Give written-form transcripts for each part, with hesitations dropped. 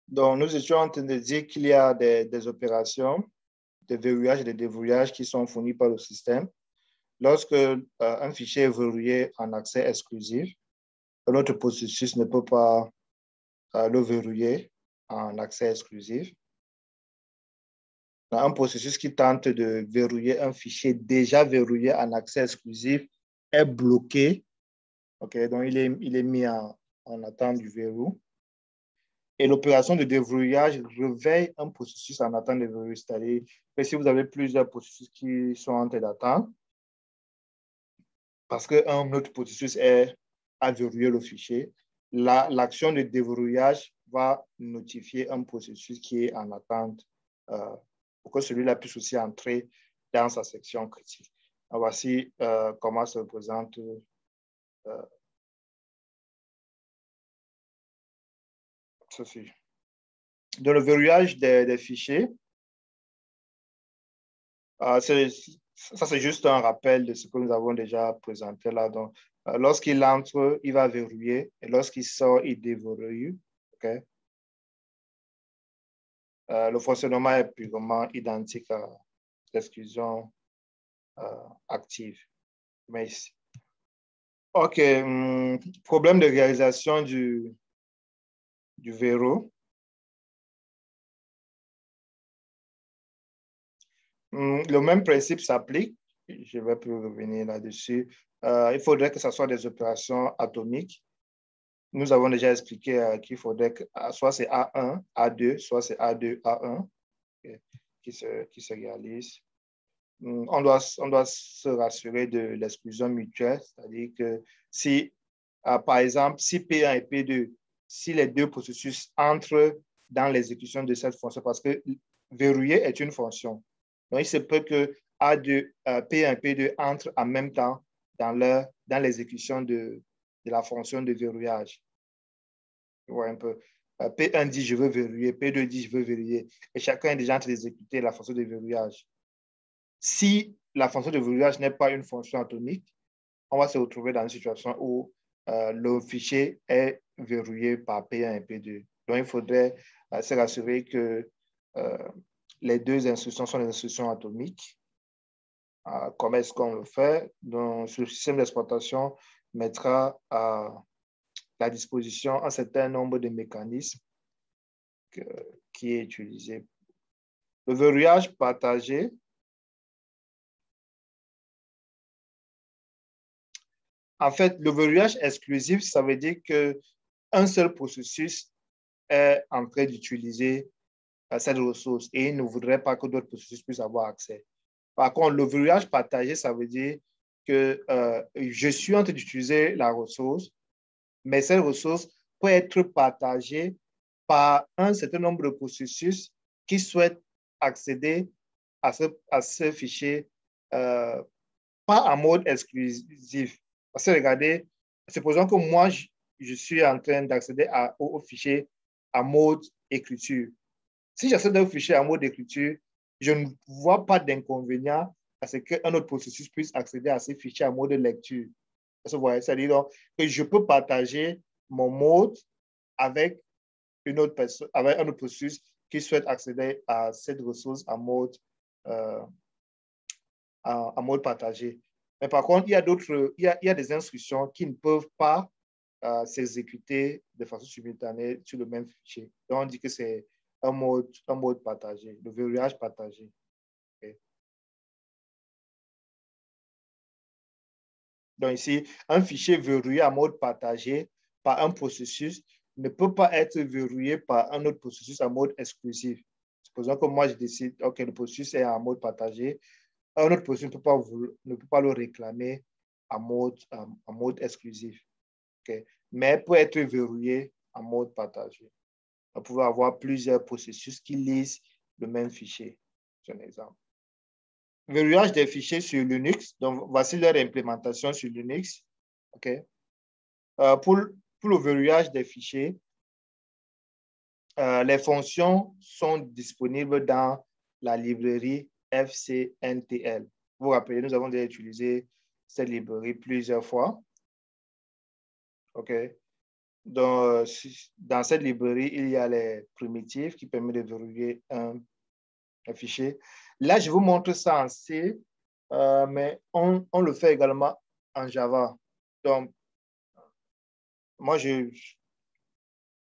Donc, nous étions en train de dire qu'il y a des opérations de verrouillage et de déverrouillage qui sont fournies par le système. Lorsque un fichier est verrouillé en accès exclusif, notre processus ne peut pas le verrouiller en accès exclusif. Un processus qui tente de verrouiller un fichier déjà verrouillé en accès exclusif est bloqué. Okay? Donc, il est mis en attente du verrou. Et l'opération de déverrouillage réveille un processus en attente de verrou. C'est-à-dire que si vous avez plusieurs processus qui sont en train d'attendre, parce qu'un autre processus a verrouillé le fichier, l'action de déverrouillage va notifier un processus qui est en attente pour que celui-là puisse aussi entrer dans sa section critique. Alors, voici comment se représente ceci. Dans le verrouillage des fichiers, ça, c'est juste un rappel de ce que nous avons déjà présenté là. Donc, lorsqu'il entre, il va verrouiller et lorsqu'il sort, il déverrouille. Okay? Le fonctionnement est purement identique à l'exclusion active. Mais ici. OK. Problème de réalisation du verrou. Le même principe s'applique. Je vais plus revenir là-dessus. Il faudrait que ce soit des opérations atomiques. Nous avons déjà expliqué qu'il faudrait que soit c'est A1, A2, soit c'est A2, A1 qui se réalisent. On doit se rassurer de l'exclusion mutuelle, c'est-à-dire que si, par exemple, si P1 et P2, si les deux processus entrent dans l'exécution de cette fonction, parce que verrouiller est une fonction. Donc, il se peut que P1 et P2 entrent en même temps dans l'exécution de la fonction de verrouillage. Ouais, un peu. P1 dit je veux verrouiller, P2 dit je veux verrouiller. Et chacun est déjà en train d'exécuter la fonction de verrouillage. Si la fonction de verrouillage n'est pas une fonction atomique, on va se retrouver dans une situation où le fichier est verrouillé par P1 et P2. Donc, il faudrait se rassurer que les deux instructions sont des instructions atomiques. Comment est-ce qu'on le fait? Donc, ce système d'exploitation mettra à la disposition un certain nombre de mécanismes qui est utilisé. Le verrouillage partagé. En fait, le verrouillage exclusif, ça veut dire qu'un seul processus est en train d'utiliser cette ressource et il ne voudrait pas que d'autres processus puissent avoir accès. Par contre, le verrouillage partagé, ça veut dire que je suis en train d'utiliser la ressource, mais cette ressource peut être partagée par un certain nombre de processus qui souhaitent accéder à ce fichier pas en mode exclusif. Parce que regardez, supposons que moi, je suis en train d'accéder au fichier en mode écriture. Si j'accède au fichier en mode écriture, je ne vois pas d'inconvénient à ce qu'un autre processus puisse accéder à ces fichiers en mode lecture. C'est-à-dire donc que je peux partager mon mode avec une autre personne, avec un autre processus qui souhaite accéder à cette ressource en mode partagé. Mais par contre, il y a des instructions qui ne peuvent pas s'exécuter de façon simultanée sur le même fichier. Donc, on dit que c'est un mode partagé, le verrouillage partagé. Okay. Donc ici, un fichier verrouillé en mode partagé par un processus ne peut pas être verrouillé par un autre processus en mode exclusif. Supposons que moi, je décide, OK, le processus est en mode partagé, un autre processus ne peut pas le réclamer en mode exclusif. Okay. Mais peut être verrouillé en mode partagé. On peut avoir plusieurs processus qui lisent le même fichier. C'est un exemple. Verrouillage des fichiers sur Linux. Donc, voici leur implémentation sur Linux. Okay. Pour le verrouillage des fichiers, les fonctions sont disponibles dans la librairie FCNTL. Vous vous rappelez, nous avons déjà utilisé cette librairie plusieurs fois. OK. dans cette librairie, il y a les primitives qui permettent de verrouiller un fichier. Là, je vous montre ça en C, mais on le fait également en Java. Donc, moi,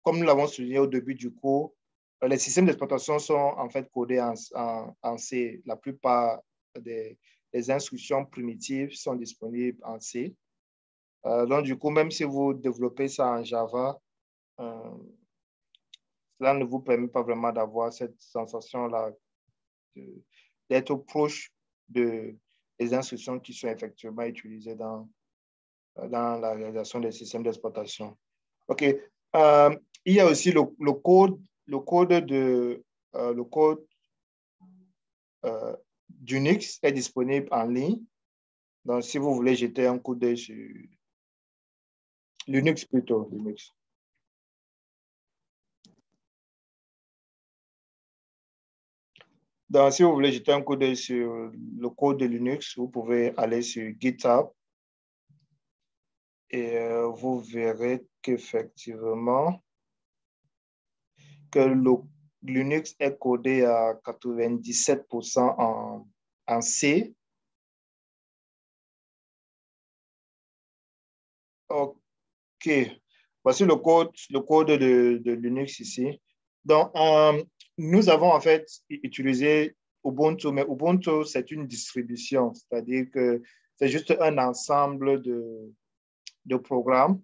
comme nous l'avons souligné au début du cours, les systèmes d'exploitation sont en fait codés en C. La plupart des instructions primitives sont disponibles en C. Donc, du coup, même si vous développez ça en Java, cela ne vous permet pas vraiment d'avoir cette sensation-là d'être proche des instructions qui sont effectivement utilisées dans la réalisation des systèmes d'exploitation. OK. Il y a aussi le code d'Unix est disponible en ligne. Donc, si vous voulez jeter un coup d'œil sur Linux plutôt, Linux. Donc, si vous voulez jeter un coup d'œil sur le code de Linux, vous pouvez aller sur GitHub et vous verrez qu'effectivement, que le Linux est codé à 97% en C. OK. Voici le code de Linux ici. Donc, nous avons en fait utilisé Ubuntu, mais Ubuntu, c'est une distribution, c'est-à-dire que c'est juste un ensemble de programmes,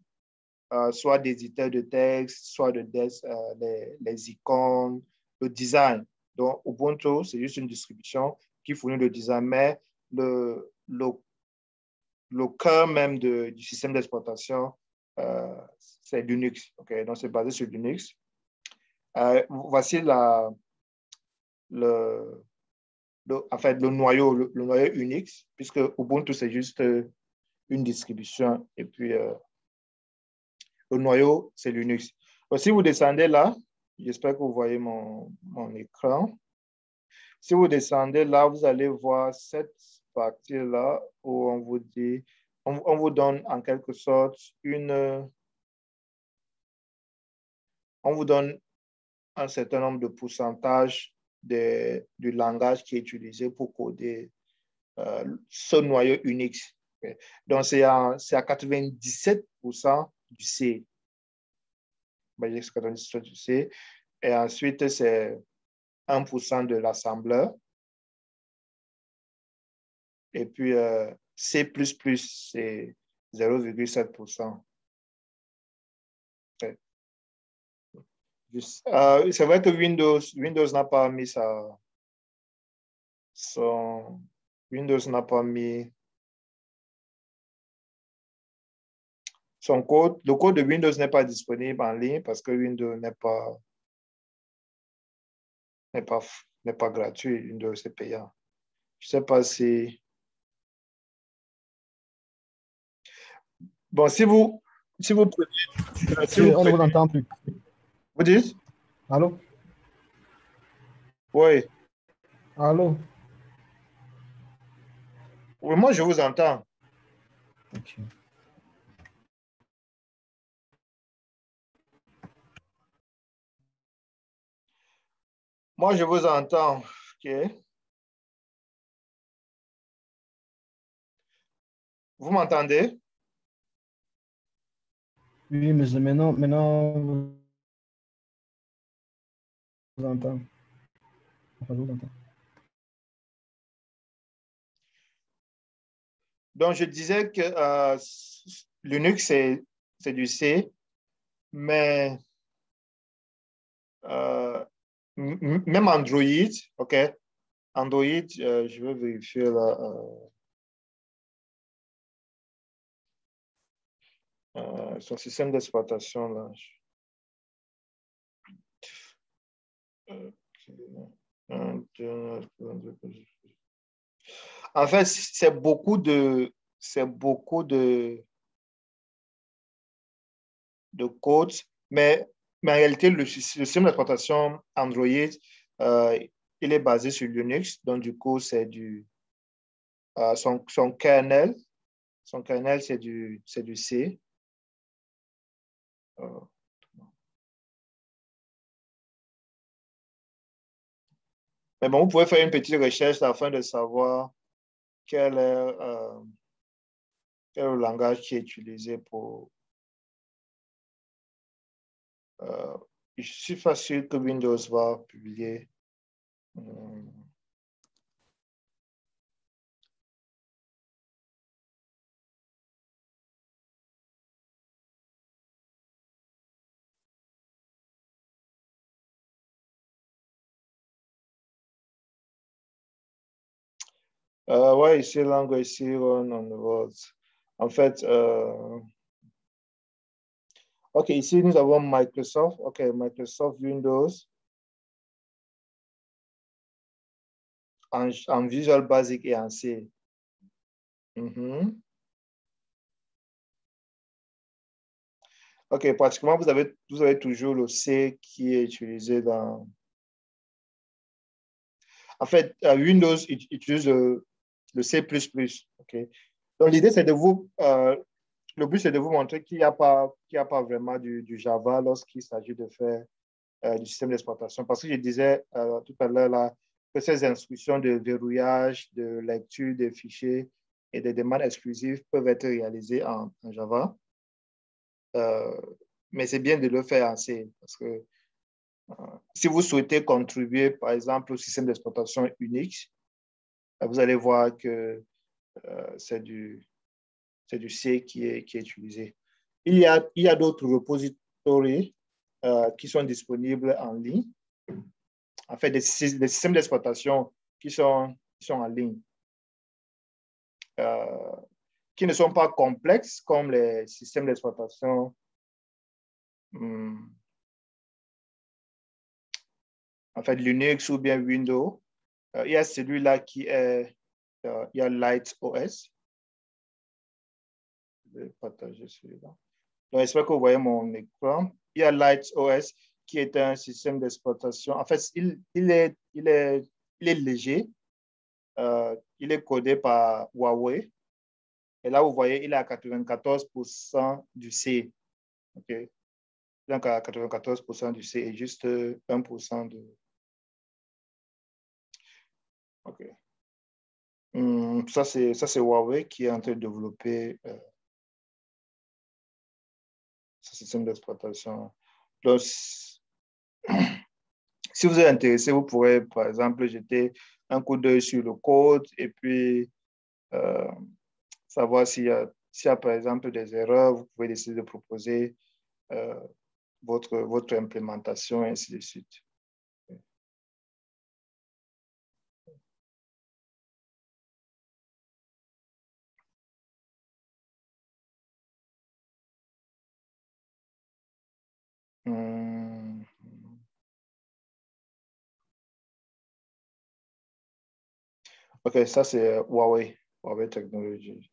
soit d'éditeurs de texte, soit les icônes, le design. Donc, Ubuntu, c'est juste une distribution qui fournit le design, mais le cœur même du système d'exploitation, c'est Linux. Okay? Donc, c'est basé sur Linux. Voici en fait, le noyau Unix, puisque Ubuntu, c'est juste une distribution. Et puis, le noyau, c'est Linux. Donc, si vous descendez là, j'espère que vous voyez mon écran. Si vous descendez là, vous allez voir cette partie-là où on vous dit, on vous donne en quelque sorte on vous donne un certain nombre de pourcentages du langage qui est utilisé pour coder ce noyau Unix. Donc, c'est à 97% du C. Ben, 97% du C. Et ensuite, c'est 1% de l'assembleur. Et puis, C++, c'est 0,7%. C'est vrai que Windows n'a pas mis Windows n'a pas mis son code. Le code de Windows n'est pas disponible en ligne parce que Windows n'est pas gratuit. Windows est payant. Je ne sais pas si... Bon, si vous prenez... On ne vous entend plus. Vous dites? Allô? Oui. Allô? Oui, moi, je vous entends. Okay. Moi, je vous entends. OK. Vous m'entendez? Oui, mais maintenant, je vous entends. Enfin, je vous entends. Donc, je disais que Linux, c'est du C, mais même Android, OK? Android, je vais vérifier là. Son système d'exploitation, là. En fait, c'est beaucoup de code, mais en réalité, le système d'exploitation Android, il est basé sur Linux. Donc, du coup, c'est son kernel, c'est du C. Mais bon, vous pouvez faire une petite recherche afin de savoir quel est, quel est le langage qui est utilisé pour... je suis pas sûr que Windows va publier. Ouais, ici, langue ici, run on the words. En fait, OK, ici, nous avons Microsoft. OK, Microsoft Windows en Visual Basic et en C. OK, pratiquement, vous avez toujours le C qui est utilisé dans... En fait, Windows utilise le C++. OK. Donc, l'idée, c'est de vous... le but, c'est de vous montrer qu'il n'y a pas vraiment du Java lorsqu'il s'agit de faire du système d'exploitation. Parce que je disais tout à l'heure là, que ces instructions de verrouillage, de lecture des fichiers et des demandes exclusives peuvent être réalisées en Java. Mais c'est bien de le faire en C parce que si vous souhaitez contribuer, par exemple, au système d'exploitation Unix, vous allez voir que c'est du C qui est utilisé. Il y a d'autres repositories qui sont disponibles en ligne. En fait, des systèmes d'exploitation qui sont en ligne, qui ne sont pas complexes comme les systèmes d'exploitation en fait, Linux ou bien Windows. Il y a celui-là qui est, il y a LightOS. Je vais partager celui-là. Donc, j'espère que vous voyez mon écran. Il y a LightOS qui est un système d'exploitation. En fait, il est léger. Il est codé par Huawei. Et là, vous voyez, il est à 94% du C. OK? Donc, à 94% du C et juste 1% de... OK. Ça, c'est Huawei qui est en train de développer ce système d'exploitation. Donc, si vous êtes intéressé, vous pourrez, par exemple, jeter un coup d'œil sur le code et puis savoir s'il y a, par exemple, des erreurs. Vous pouvez décider de proposer votre implémentation et ainsi de suite. OK, ça c'est Huawei Technology.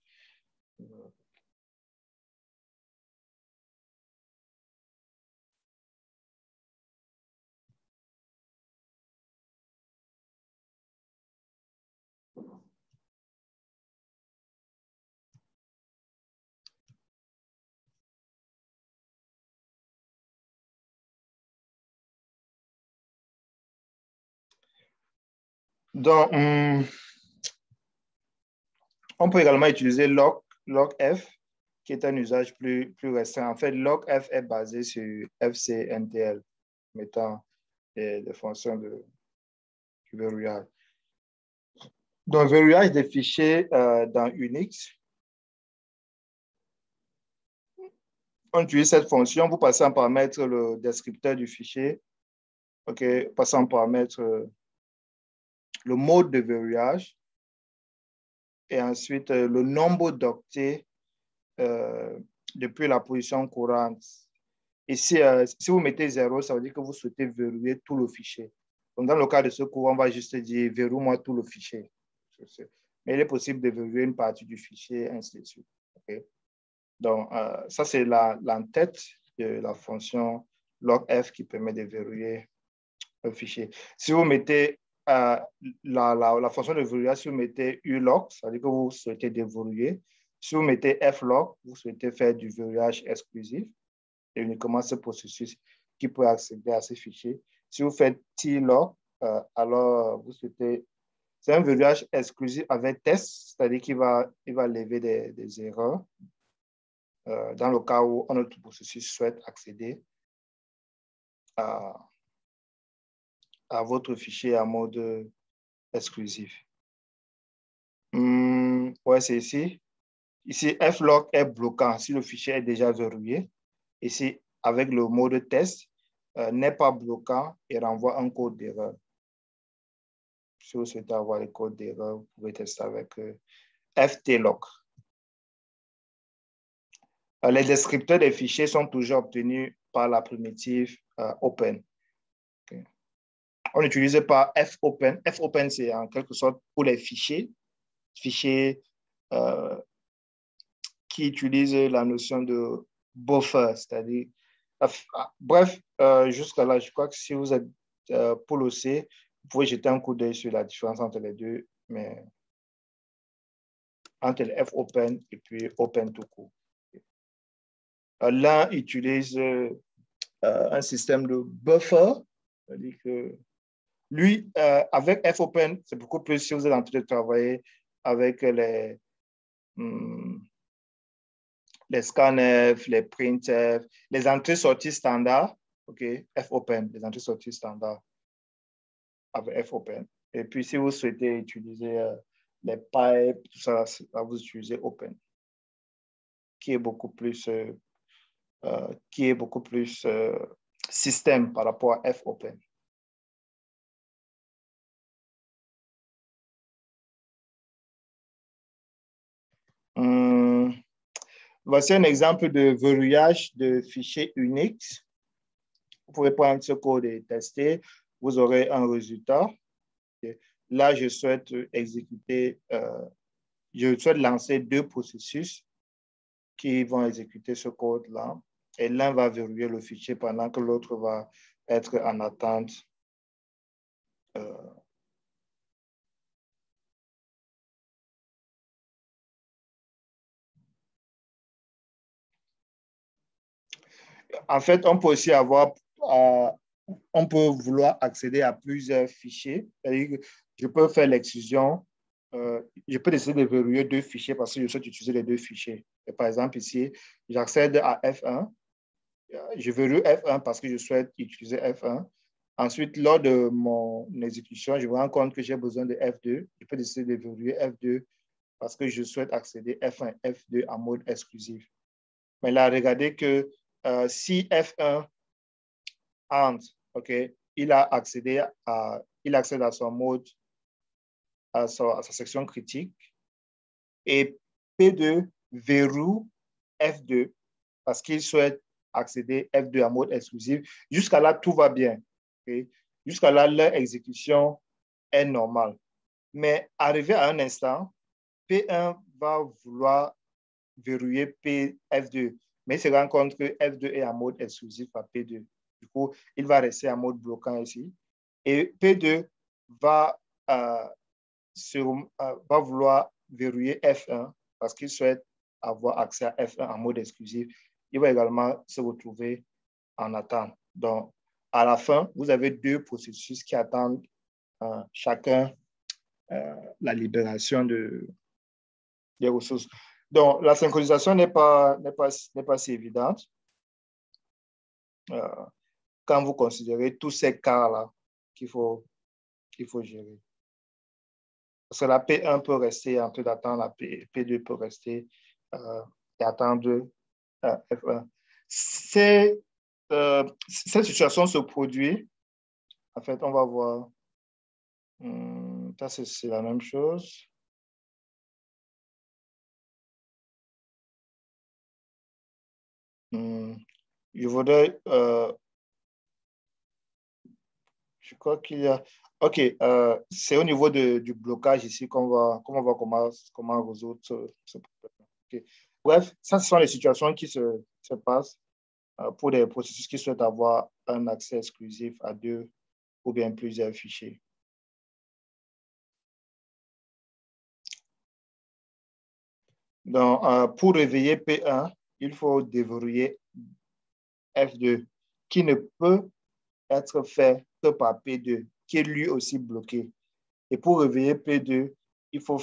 Donc, on peut également utiliser LogF, qui est un usage plus récent. En fait, LogF est basé sur FCNTL, mettant des fonctions de verrouillage. Donc, verrouillage des fichiers dans Unix. On utilise cette fonction, vous passez en paramètre le descripteur du fichier, OK, passant en paramètre le mode de verrouillage et ensuite le nombre d'octets depuis la position courante. Et si vous mettez 0, ça veut dire que vous souhaitez verrouiller tout le fichier. Donc, dans le cas de ce cours, on va juste dire verrouille-moi tout le fichier. Mais il est possible de verrouiller une partie du fichier, ainsi de suite. Okay? Donc, ça, c'est l'entête de la fonction logf qui permet de verrouiller un fichier. Si vous mettez la fonction de verrouillage, si vous mettez ulog, ça veut dire que vous souhaitez déverrouiller. Si vous mettez flog, vous souhaitez faire du verrouillage exclusif. et uniquement ce processus qui peut accéder à ces fichiers. Si vous faites tlock, alors vous souhaitez... C'est un verrouillage exclusif avec test, c'est-à-dire qu'il va lever des erreurs dans le cas où un autre processus souhaite accéder à votre fichier en mode exclusif. Ouais, c'est ici. Ici, flock est bloquant si le fichier est déjà verrouillé. Ici, avec le mode test, n'est pas bloquant et renvoie un code d'erreur. Si vous souhaitez avoir le code d'erreur, vous pouvez tester avec ftlock. Les descripteurs des fichiers sont toujours obtenus par la primitive open. Okay. On n'utilise pas fopen. Fopen, c'est en quelque sorte pour les fichiers qui utilisent la notion de buffer, c'est-à-dire... bref, jusqu'à là, je crois que si vous êtes pour le C, vous pouvez jeter un coup d'œil sur la différence entre les deux, mais entre le fopen et puis open tout court. L'un utilise un système de buffer, c'est-à-dire que lui, avec fopen, c'est beaucoup plus si vous êtes en train de travailler avec les scanf, les printf, les entrées-sorties standards, OK, fopen, les entrées-sorties standards avec fopen. Et puis, si vous souhaitez utiliser les pipes, tout ça, vous utilisez open, qui est beaucoup plus système par rapport à fopen. Voici un exemple de verrouillage de fichiers Unix. Vous pouvez prendre ce code et tester. Vous aurez un résultat. Là, je souhaite exécuter, je souhaite lancer deux processus qui vont exécuter ce code-là. Et l'un va verrouiller le fichier pendant que l'autre va être en attente. En fait, on peut aussi avoir, on peut vouloir accéder à plusieurs fichiers. C'est-à-dire que je peux faire l'exclusion. Je peux décider de verrouiller deux fichiers parce que je souhaite utiliser les deux fichiers. Et par exemple, ici, j'accède à F1. Je verrouille F1 parce que je souhaite utiliser F1. Ensuite, lors de mon exécution, je me rends compte que j'ai besoin de F2. Je peux décider de verrouiller F2 parce que je souhaite accéder F1 et F2 en mode exclusif. Mais là, regardez que si F1 entre, OK, il accède à son mode, à sa section critique. Et P2 verrouille F2 parce qu'il souhaite accéder F2 en mode exclusif. Jusqu'à là, tout va bien. Okay? Jusqu'à là, leur exécution est normale. Mais arrivé à un instant, P1 va vouloir verrouiller F2, mais il se rend compte que F2 est en mode exclusif à P2. Du coup, il va rester en mode bloquant ici. Et P2 va vouloir verrouiller F1 parce qu'il souhaite avoir accès à F1 en mode exclusif. Il va également se retrouver en attente. Donc, à la fin, vous avez deux processus qui attendent chacun la libération des ressources. Donc, la synchronisation n'est pas si évidente quand vous considérez tous ces cas-là qu'il faut gérer. Parce que la P1 peut rester en train d'attendre, la P2 peut rester et attendre F1. Cette situation se produit. En fait, on va voir. Ça, c'est la même chose. Je voudrais... je crois qu'il y a... OK, c'est au niveau du blocage ici qu'on va voir comment résoudre ce problème. Okay. Bref, ça, ce sont les situations qui se passent pour des processus qui souhaitent avoir un accès exclusif à deux ou bien plusieurs fichiers. Donc, pour réveiller P1, il faut déverrouiller F2, qui ne peut être fait que par P2, qui est lui aussi bloqué. Et pour réveiller P2, il faut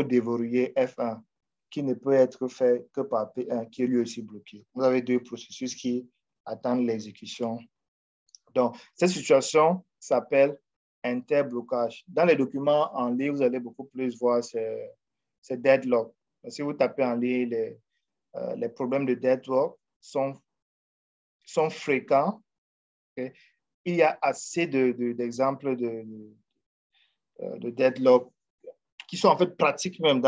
déverrouiller F1, qui ne peut être fait que par P1, qui est lui aussi bloqué. Vous avez deux processus qui attendent l'exécution. Donc, cette situation s'appelle interblocage. Dans les documents en ligne, vous allez beaucoup plus voir ces deadlock. Si vous tapez en ligne, les problèmes de deadlock sont fréquents. Okay? Il y a assez d'exemples de deadlock qui sont en fait pratiques même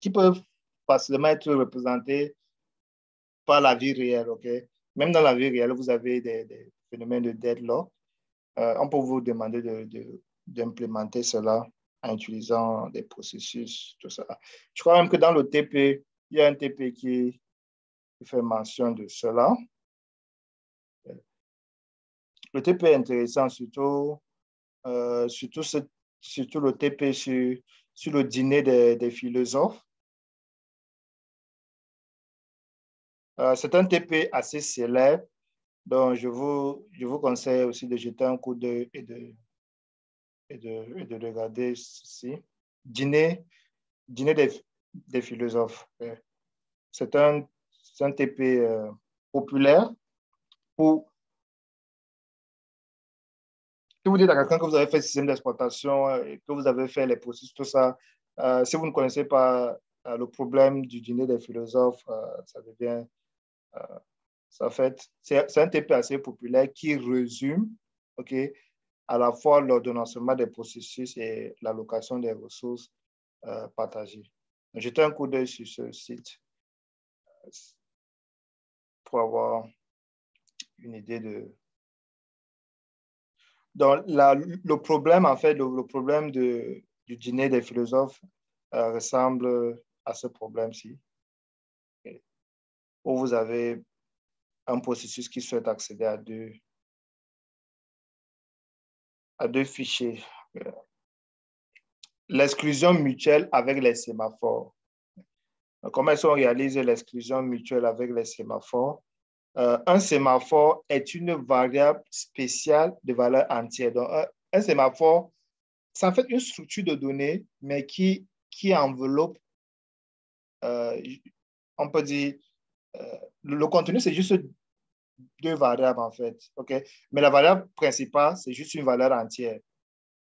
qui peuvent facilement être représentés par la vie réelle. Okay? Même dans la vie réelle, vous avez des phénomènes de deadlock. On peut vous demander d'implémenter cela en utilisant des processus, tout ça. Je crois même que dans le TP, il y a un TP qui fait mention de cela. Le TP est intéressant, surtout le TP sur le dîner des philosophes. C'est un TP assez célèbre, donc je vous conseille aussi de jeter un coup d'œil et de regarder ceci. Dîner des philosophes. C'est un TP populaire pour si vous dites à quelqu'un que vous avez fait le système d'exploitation et que vous avez fait les processus, tout ça, si vous ne connaissez pas le problème du dîner des philosophes, ça devient, ça fait, c'est un TP assez populaire qui résume, OK, à la fois l'ordonnancement des processus et l'allocation des ressources partagées. Jetez un coup d'œil sur ce site pour avoir une idée de... Donc, le problème, en fait, le problème du dîner des philosophes ressemble à ce problème-ci, où vous avez un processus qui souhaite accéder à deux fichiers. L'exclusion mutuelle avec les sémaphores. Comment est-ce qu'on réalise l'exclusion mutuelle avec les sémaphores? Un sémaphore est une variable spéciale de valeur entière. Donc, un sémaphore, c'est en fait une structure de données, mais qui enveloppe, on peut dire, le contenu, c'est juste deux variables, en fait. Okay? Mais la variable principale, c'est juste une valeur entière.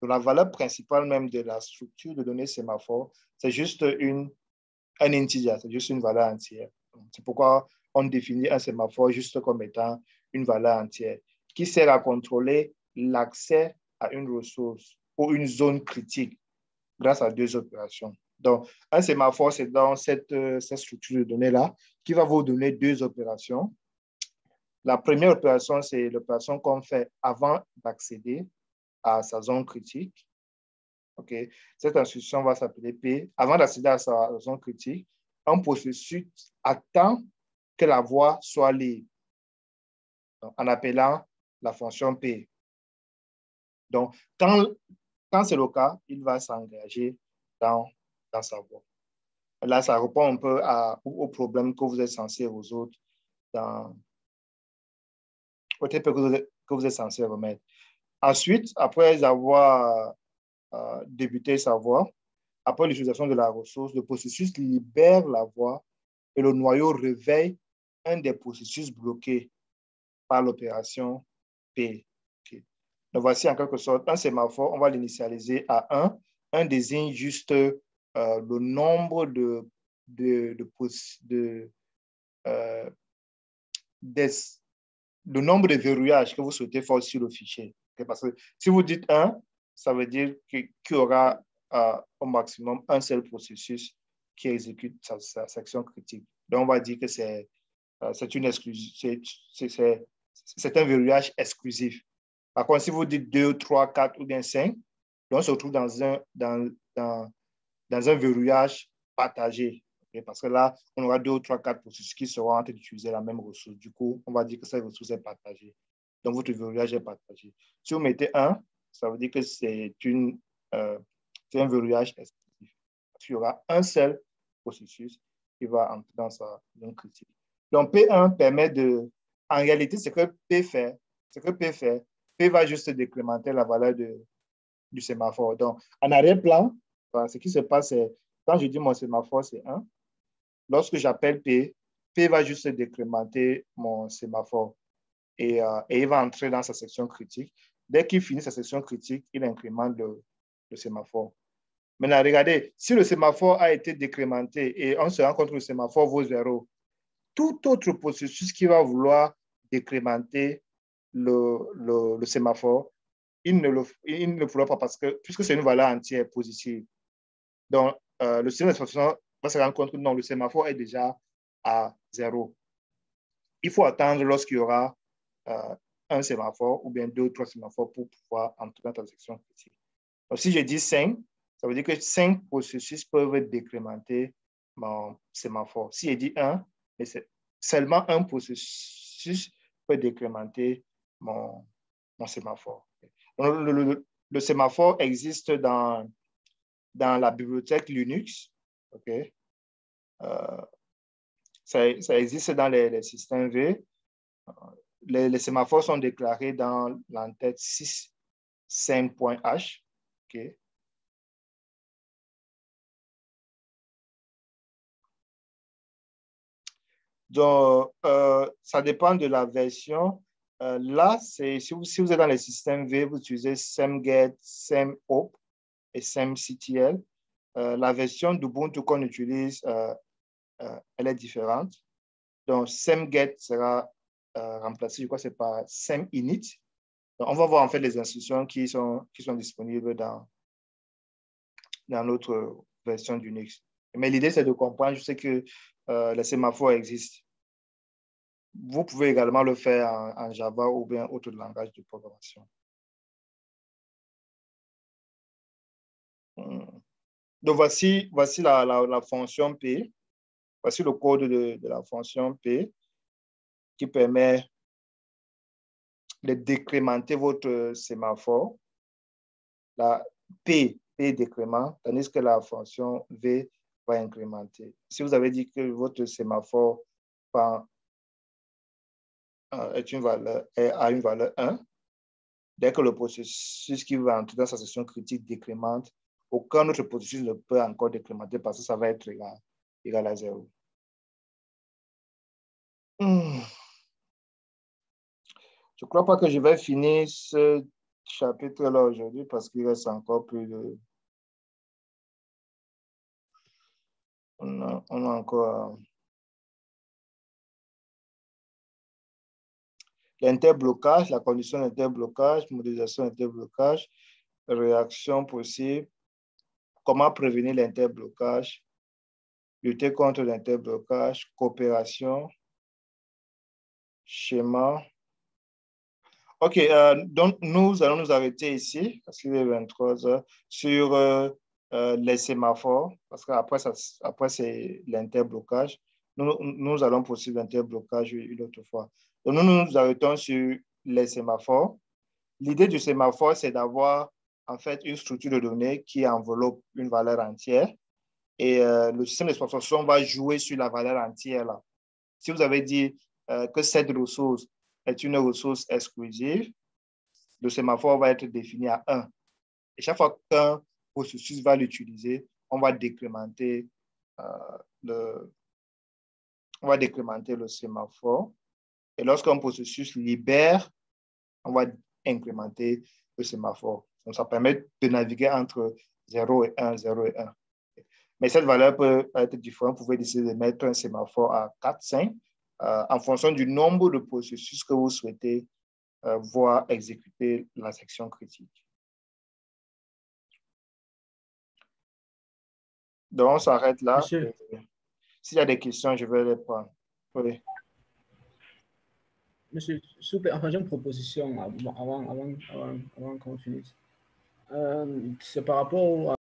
Donc, la valeur principale même de la structure de données sémaphore, c'est juste un integer, c'est juste une valeur entière. C'est pourquoi on définit un sémaphore juste comme étant une valeur entière qui sert à contrôler l'accès à une ressource ou une zone critique grâce à deux opérations. Donc, un sémaphore, c'est dans cette structure de données-là qui va vous donner deux opérations. La première opération, c'est l'opération qu'on fait avant d'accéder à sa zone critique. Okay. Cette instruction va s'appeler P. Avant d'accéder à sa zone critique, un processus attend que la voie soit libre en appelant la fonction P. Donc, quand c'est le cas, il va s'engager dans sa voie. Là, ça répond un peu au problème que vous êtes censé résoudre au TP que vous êtes censé remettre. Ensuite, après avoir débuté sa voie, après l'utilisation de la ressource, le processus libère la voie et le noyau réveille un des processus bloqués par l'opération P. Okay. Donc, voici en quelque sorte un sémaphore. On va l'initialiser à 1. 1 désigne juste le nombre le nombre de verrouillages que vous souhaitez faire sur le fichier. Okay? Parce que si vous dites 1, ça veut dire qu'il y aura au maximum un seul processus qui exécute sa section critique. Donc, on va dire que c'est une exclusion, c'est un verrouillage exclusif. Par contre, si vous dites 2, 3, 4 ou bien 5, on se retrouve dans un verrouillage partagé. Okay? Parce que là, on aura 2 ou 3, 4 processus qui seront en train d'utiliser la même ressource. Du coup, on va dire que cette ressource est partagée. Donc, votre verrouillage est partagé. Si vous mettez 1, ça veut dire que c'est un verrouillage exclusif. Il y aura un seul processus qui va entrer dans sa zone critique. Donc, P1 permet de... En réalité, ce que P fait, P va juste décrémenter la valeur du sémaphore. Donc, en arrière-plan, ce qui se passe, c'est quand je dis mon sémaphore, c'est 1. Lorsque j'appelle P, P va juste décrémenter mon sémaphore et il va entrer dans sa section critique. Dès qu'il finit sa section critique, il incrémente le sémaphore. Maintenant, regardez, si le sémaphore a été décrémenté et on se rend compte que le sémaphore vaut 0, tout autre processus qui va vouloir décrémenter le sémaphore, il ne le fera pas parce que, puisque c'est une valeur entière positive. Donc, le système d'exploitation va se rendre compte que non, le sémaphore est déjà à 0. Il faut attendre lorsqu'il y aura un sémaphore ou bien 2 ou 3 sémaphores pour pouvoir entrer dans la section critique. Donc, si je dis 5, ça veut dire que 5 processus peuvent décrémenter mon sémaphore. Si je dis 1, seulement un processus peut décrémenter mon sémaphore. Donc, le sémaphore existe dans la bibliothèque Linux. Okay? Ça existe dans les systèmes V. Les sémaphores sont déclarés dans l'entête 6.5.h. Okay? Donc, ça dépend de la version. Là, si vous êtes dans les systèmes V, vous utilisez semget, semop et semctl. La version d'Ubuntu qu'on utilise, elle est différente. Donc, semget sera remplacé, je crois, c'est par seminit. Donc, on va voir en fait les instructions qui sont disponibles dans notre version d'Unix. Mais l'idée, c'est de comprendre, je sais que les sémaphores existent. Vous pouvez également le faire en Java ou bien autre langage de programmation. Donc, voici la fonction P. Voici le code de la fonction P qui permet de décrémenter votre sémaphore. La P décrément, tandis que la fonction V va incrémenter. Si vous avez dit que votre sémaphore a une valeur 1, dès que le processus qui va entrer dans sa section critique décrémente, aucun autre processus ne peut encore décrémenter parce que ça va être égal à 0. Je ne crois pas que je vais finir ce chapitre-là aujourd'hui parce qu'il reste encore plus de... On a encore... L'interblocage, la condition d'interblocage, modélisation d'interblocage, réaction possible, comment prévenir l'interblocage, lutter contre l'interblocage, coopération, schéma. OK, donc nous allons nous arrêter ici, parce qu'il est 23 heures, sur les sémaphores, parce qu'après c'est l'interblocage. Nous allons poursuivre l'interblocage une autre fois. Donc, nous nous arrêtons sur les sémaphores. L'idée du sémaphore, c'est d'avoir en fait une structure de données qui enveloppe une valeur entière et le système d'exploitation va jouer sur la valeur entière là. Si vous avez dit que cette ressource est une ressource exclusive, le sémaphore va être défini à 1. Et chaque fois qu'un processus va l'utiliser, on va décrémenter le sémaphore. Et lorsqu'un processus libère, on va incrémenter le sémaphore. Donc, ça permet de naviguer entre 0 et 1, 0 et 1. Mais cette valeur peut être différente. Vous pouvez décider de mettre un sémaphore à 4, 5, en fonction du nombre de processus que vous souhaitez voir exécuter la section critique. Donc, on s'arrête là. S'il y a des questions, je vais les prendre. Oui. Monsieur, s'il vous plaît, enfin, j'ai une proposition avant qu'on finisse. C'est par rapport